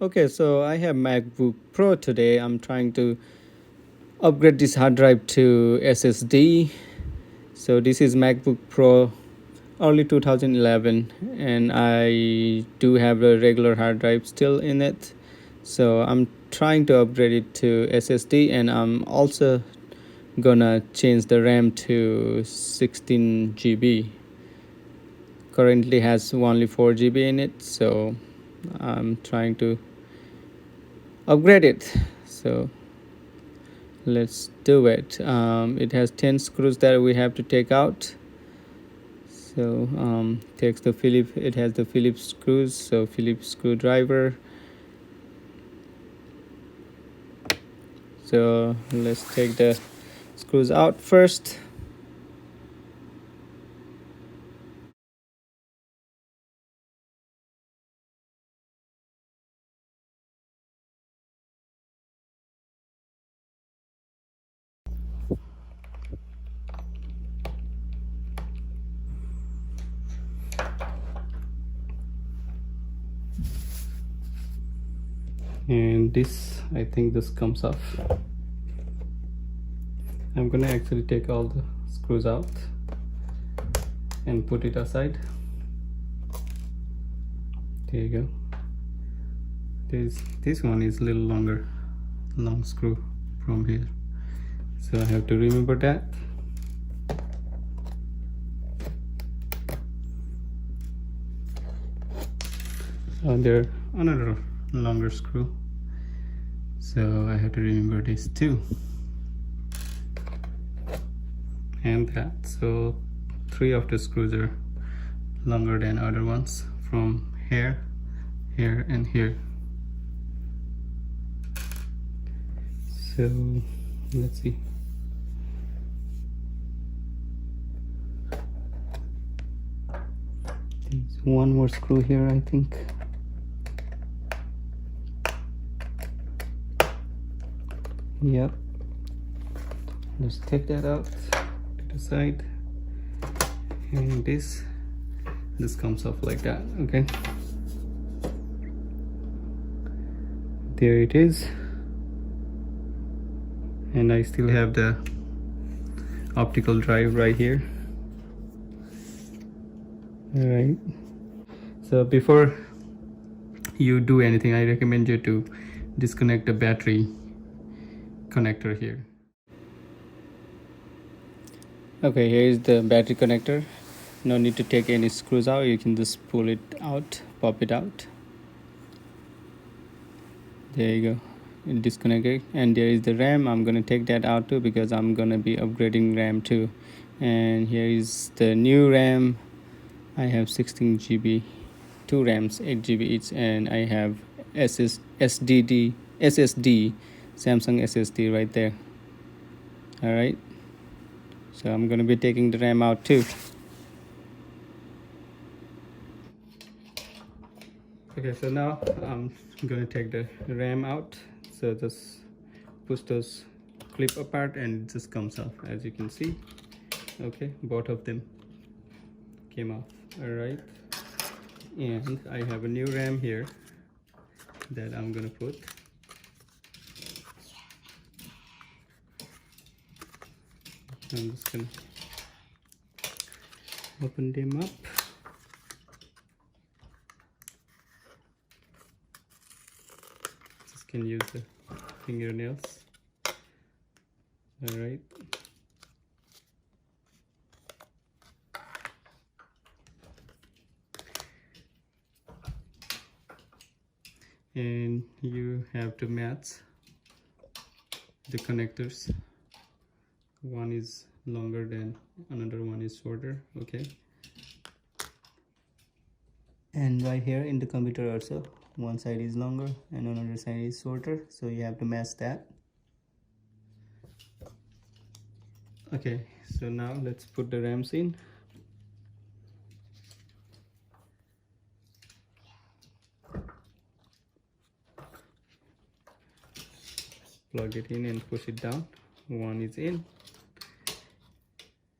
Okay, so I have MacBook Pro today. I'm trying to upgrade this hard drive to SSD. So this is MacBook Pro early 2011, and I do have a regular hard drive still in it. So I'm trying to upgrade it to SSD, and I'm also gonna change the RAM to 16 GB. Currently has only 4 GB in it, so I'm trying to upgrade it. So let's do it. It has 10 screws that we have to take out. So takes the Phillips, it has the Phillips screws, so Phillips screwdriver. So let's take the screws out first. And this, I think this comes off. I'm gonna actually take all the screws out and put it aside. There you go. This one is a little longer, long screw from here, so I have to remember that. There another longer screw, so I have to remember this too, and that. So 3 of the screws are longer than other ones, from here, here, and here. So let's see. There's one more screw here, I think. Yep. Let's take that out to the side, and this comes off like that. Okay, there it is. And I still have the optical drive right here. All right, so before you do anything, I recommend you to disconnect the battery connector here. Okay, here is the battery connector. No need to take any screws out, you can just pull it out, pop it out. There you go, it disconnected. And there is the RAM. I'm gonna take that out too, because I'm gonna be upgrading RAM too. And here is the new RAM. I have 16 GB, 2 RAMs, 8 GB each, and I have SSD, Samsung SSD right there. All right, so I'm gonna be taking the RAM out too. Okay, so now I'm gonna take the RAM out. So just push those clip apart and it just comes off, as you can see. Okay, both of them came off. All right, and I have a new RAM here that I'm gonna put. I'm just gonna open them up. Just can use the fingernails. All right. And you have to match the connectors. One is longer than another one is shorter. Okay, and right here in the computer also, one side is longer and another side is shorter, so you have to match that. Okay, so now let's put the RAMs in. Plug it in and push it down. One is in,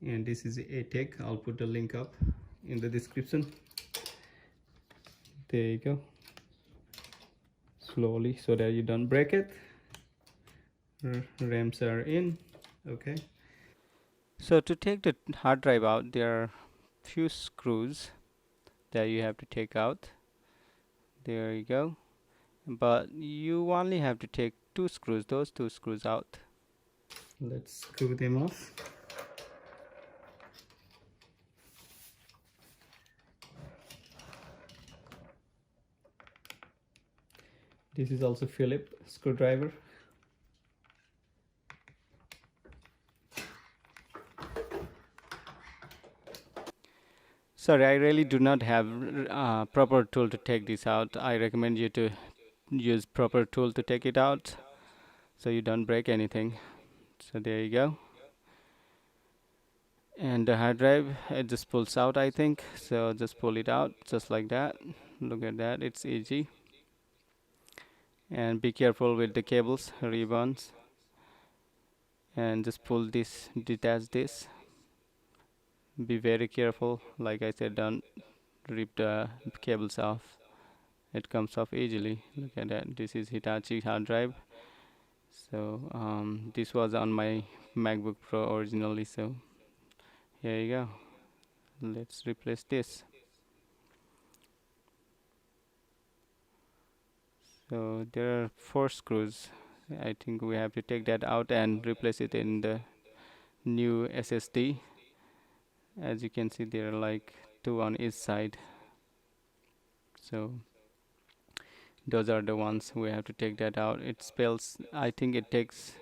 and this is a tech. I'll put the link up in the description. There you go. slowly so that you don't break it. RAMs are in. Okay, so to take the hard drive out, there are few screws that you have to take out. There you go. But you only have to take two screws, those two screws out. Let's screw them off. This is also Phillips screwdriver. Sorry, I really do not have proper tool to take this out. I recommend you to use proper tool to take it out so you don't break anything. So there you go. And the hard drive, it just pulls out, I think. So just pull it out just like that. Look at that, it's easy. And be careful with the cables, ribbons. And just pull this, detach this. Be very careful. Like I said, don't rip the cables off. It comes off easily. Look at that. This is Hitachi hard drive. So this was on my MacBook Pro originally. So here you go. Let's replace this. So there are 4 screws. I think we have to take that out and replace it in the new SSD. As you can see, there are like 2 on each side. So those are the ones we have to take that out. It spells, I think it takes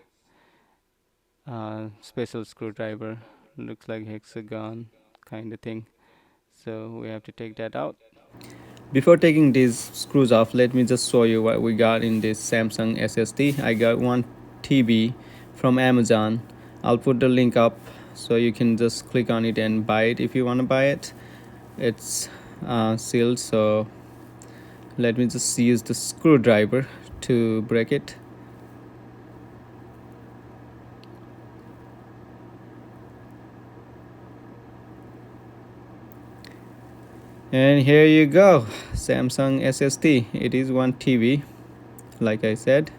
special screwdriver, looks like hexagon kind of thing. So we have to take that out. Before taking these screws off, let me just show you what we got in this Samsung SSD. I got 1 TB from Amazon. I'll put the link up so you can just click on it and buy it if you want to buy it. It's sealed, so let me just use the screwdriver to break it. And here you go, Samsung SSD. It is 1 TB, like I said.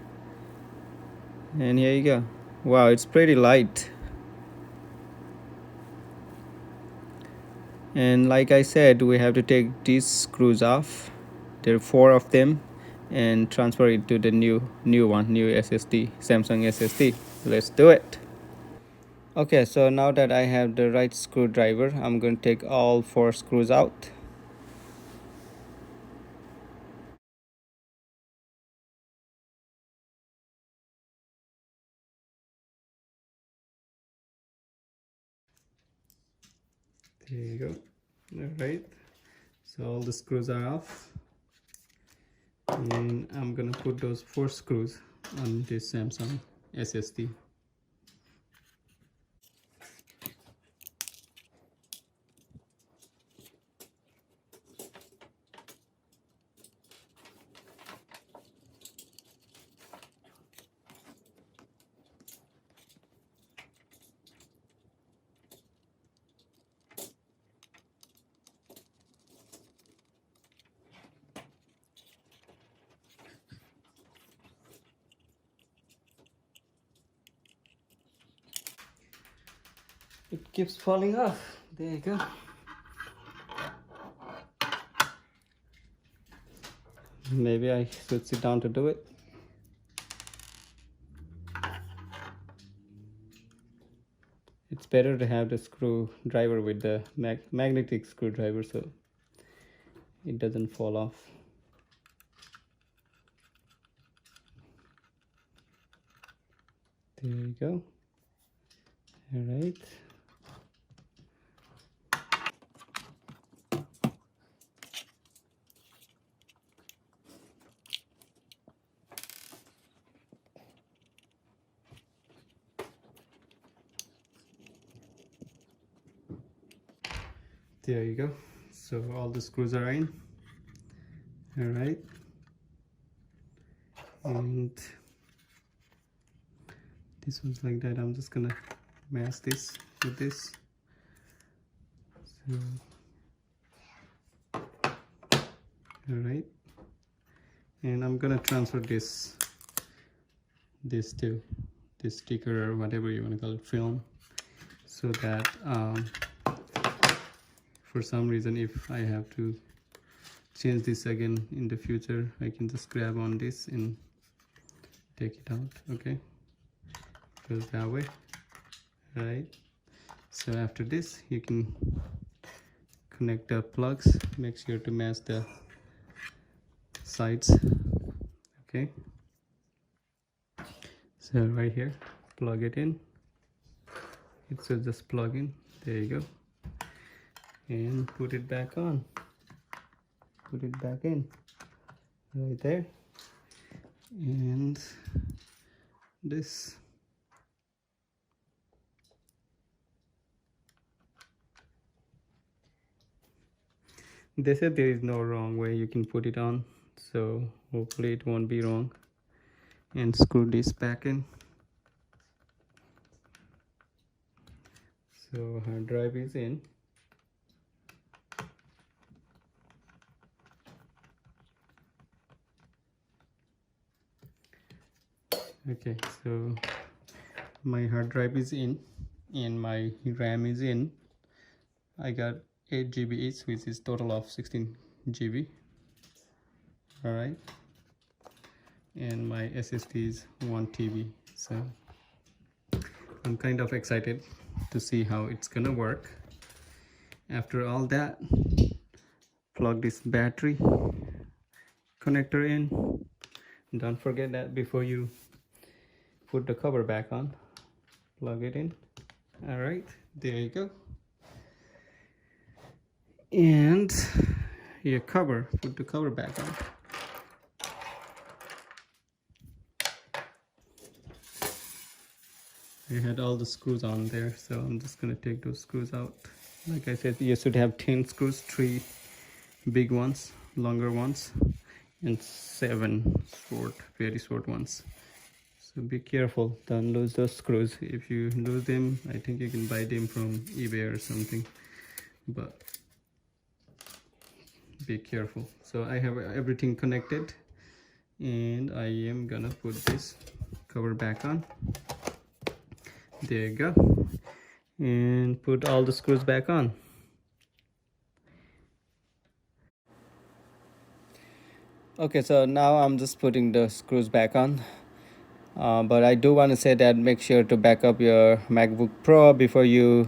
And here you go. Wow, it's pretty light. And like I said, we have to take these screws off. There are 4 of them, and transfer it to the new SSD, Samsung SSD. Let's do it. Okay, so now that I have the right screwdriver, I'm going to take all 4 screws out. There you go. All right, so all the screws are off, and I'm gonna put those 4 screws on this Samsung SSD. It keeps falling off. There you go. Maybe I should sit down to do it. It's better to have the screwdriver with the magnetic screwdriver so it doesn't fall off. There you go. All right. There you go. So all the screws are in. All right. And this one's like that. I'm just gonna mask this with this. So, all right. And I'm gonna transfer this to this sticker or whatever you want to call it, film, so that for some reason if I have to change this again in the future, I can just grab on this and take it out. Okay, goes that way, right? So after this you can connect the plugs, make sure to match the sides. Okay, so right here, plug it in. It should just plug in. There you go. And put it back on. Put it back in. Right there. And this. They said there is no wrong way you can put it on, so hopefully it won't be wrong. And screw this back in. So hard drive is in. Okay, so my hard drive is in and my RAM is in. I got 8 GB each, which is total of 16 GB. All right, and my SSD is 1 TB. So I'm kind of excited to see how it's gonna work. After all that, plug this battery connector in. Don't forget that before you put the cover back on. Plug it in. All right, there you go. And your cover, put the cover back on. I had all the screws on there, so I'm just gonna take those screws out. Like I said, you should have 10 screws, 3 big ones, longer ones, and 7 short, very short ones. So be careful, don't lose those screws. If you lose them, I think you can buy them from eBay or something, but be careful. So I have everything connected, and I am gonna put this cover back on. There you go. And put all the screws back on. Okay, so now I'm just putting the screws back on. But I do want to say that make sure to back up your MacBook Pro before you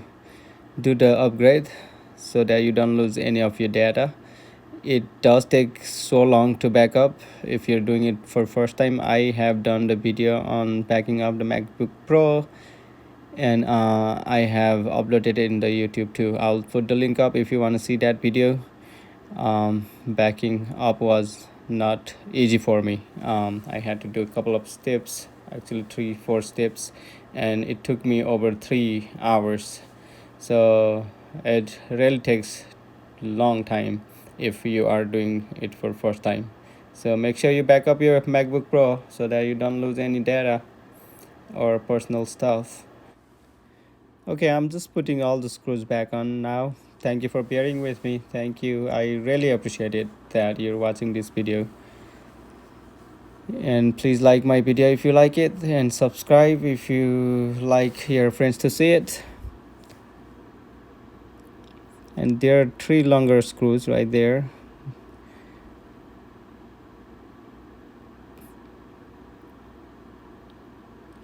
do the upgrade, so that you don't lose any of your data. It does take so long to back up if you're doing it for first time. I have done the video on backing up the MacBook Pro, and I have uploaded it in the YouTube too. I'll put the link up if you want to see that video. Backing up was not easy for me. I had to do a couple of steps, actually 3-4 steps, and it took me over 3 hours. So it really takes long time if you are doing it for first time. So make sure you back up your MacBook Pro so that you don't lose any data or personal stuff. Okay, I'm just putting all the screws back on now. Thank you for bearing with me. Thank you. I really appreciate it that you're watching this video. And please like my video if you like it, and subscribe if you like your friends to see it. And there are 3 longer screws right there.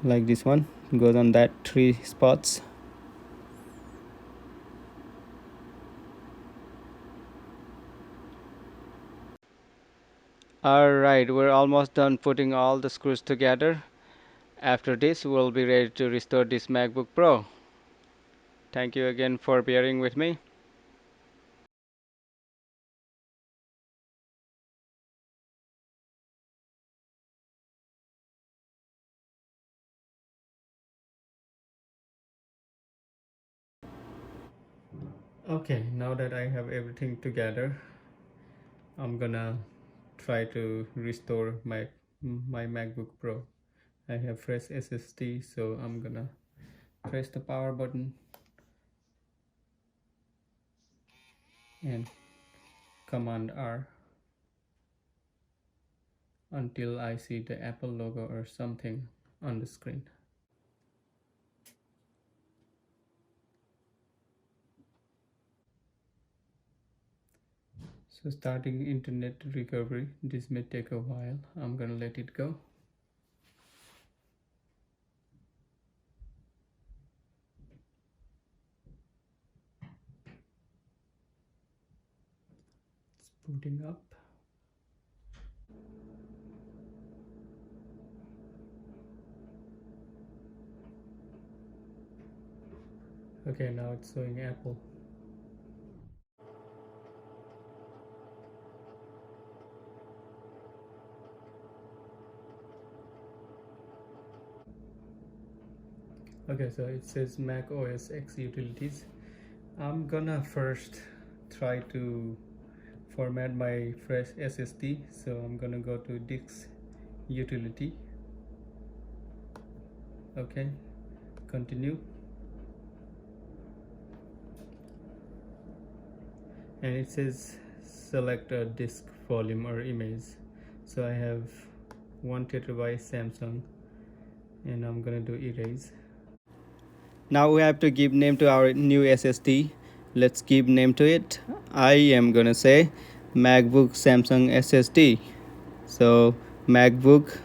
Like this one goes on that 3 spots. Alright, we're almost done putting all the screws together. After this, we'll be ready to restore this MacBook Pro. Thank you again for bearing with me. Okay, now that I have everything together, I'm gonna try to restore my MacBook Pro. I have fresh SSD, so I'm gonna press the power button and Command R. until I see the Apple logo or something on the screen. So starting internet recovery, this may take a while. I'm gonna let it go. It's booting up. Okay, now it's showing Apple. Okay, so it says Mac OS X utilities. I'm gonna first try to format my fresh SSD. So I'm gonna go to disk utility. Okay, continue. And it says select a disk volume or image. So I have 1 TB Samsung, and I'm gonna do erase. Now we have to give name to our new SSD. Let's give name to it. I am gonna say MacBook Samsung SSD. So MacBook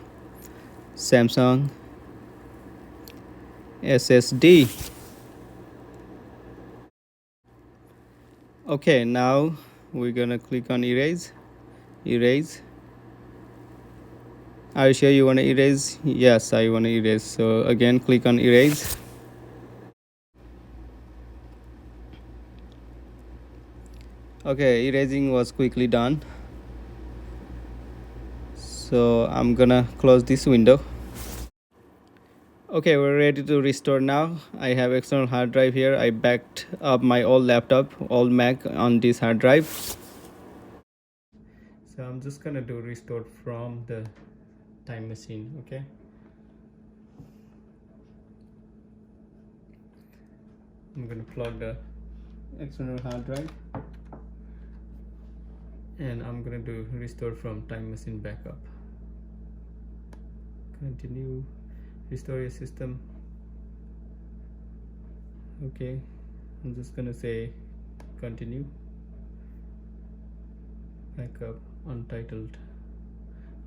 Samsung SSD. Okay, now we're gonna click on erase. Erase. Are you sure you want to erase? Yes, I want to erase. So again, click on erase. Okay, erasing was quickly done. So I'm gonna close this window. Okay, we're ready to restore now. I have external hard drive here. I backed up my old laptop, old Mac on this hard drive. So I'm just gonna do restore from the time machine. Okay. I'm gonna plug the external hard drive, and I'm gonna do restore from time machine backup. Continue, restore your system. Okay, I'm just gonna say continue, backup, untitled.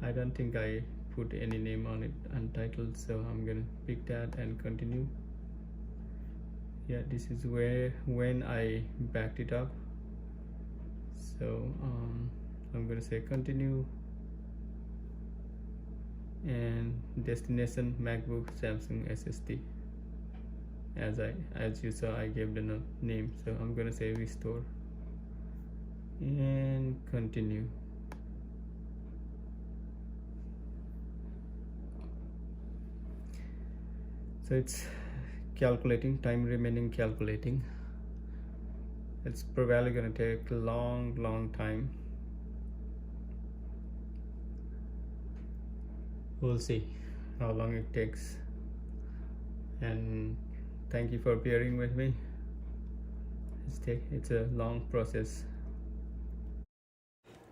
I don't think I put any name on it, untitled, so I'm gonna pick that and continue. Yeah, this is where when I backed it up. So I'm gonna say continue, and destination MacBook Samsung SSD. As you saw, I gave the name, so I'm gonna say restore and continue. So it's calculating, time remaining calculating. It's probably gonna take a long time. We'll see how long it takes, and thank you for bearing with me. It's a long process.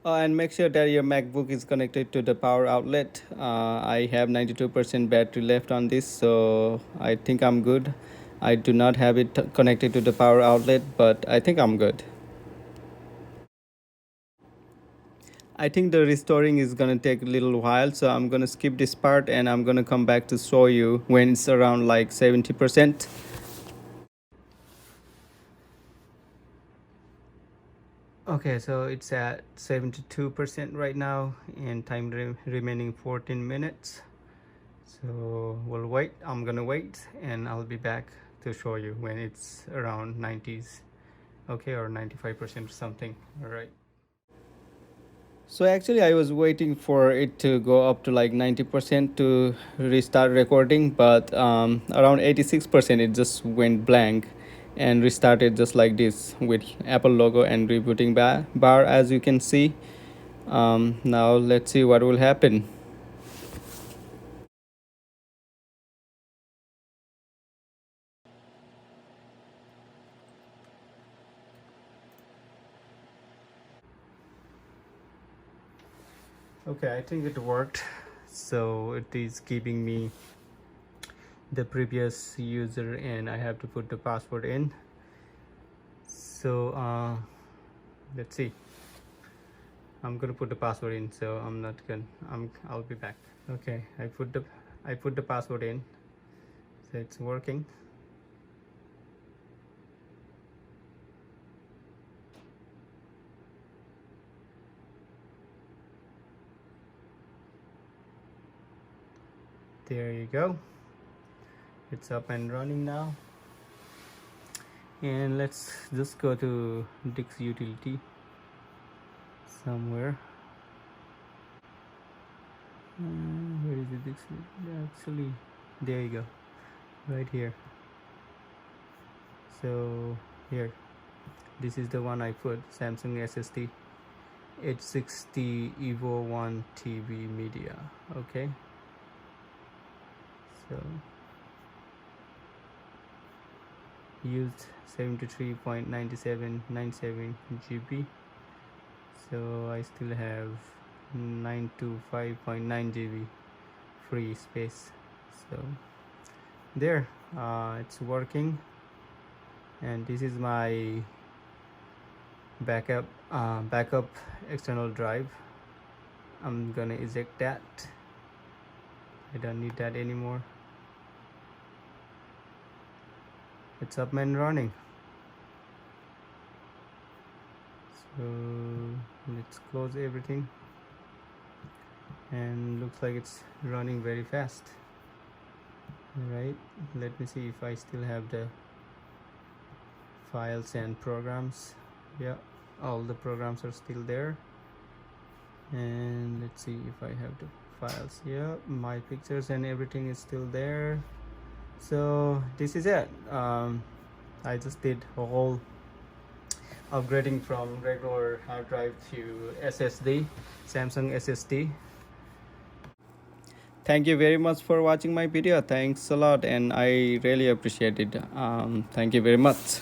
And make sure that your MacBook is connected to the power outlet. I have 92% battery left on this, so I think I'm good. I do not have it connected to the power outlet, but I think I'm good. I think the restoring is gonna take a little while, so I'm gonna skip this part and I'm gonna come back to show you when it's around like 70%. Okay, so it's at 72% right now, and time remaining 14 minutes. So we'll wait. I'm gonna wait, and I'll be back to show you when it's around 90s, okay, or 95% or something. All right. So actually I was waiting for it to go up to like 90% to restart recording, but around 86% it just went blank and restarted just like this with Apple logo and rebooting bar, as you can see. Now let's see what will happen. Okay, I think it worked. So it is giving me the previous user and I have to put the password in. So let's see. I'm gonna put the password in, so I'll be back. Okay, I put the password in, so it's working. There you go, it's up and running now. And let's just go to Dix utility somewhere. Where is it? Dix? Actually, there you go, right here. So here, this is the one I put, Samsung SSD 860 Evo 1 TV media. Okay, so used 73.9797 GB, so I still have 925.9 GB free space. So there, it's working. And this is my backup external drive. I'm gonna eject that. I don't need that anymore. It's up and running. So let's close everything, and looks like it's running very fast. All right, let me see if I still have the files and programs. Yeah, all the programs are still there. And let's see if I have the files. Yeah, my pictures and everything is still there. So this is it. I just did a whole upgrading from regular hard drive to SSD, Samsung SSD. Thank you very much for watching my video. Thanks a lot, and I really appreciate it. Thank you very much.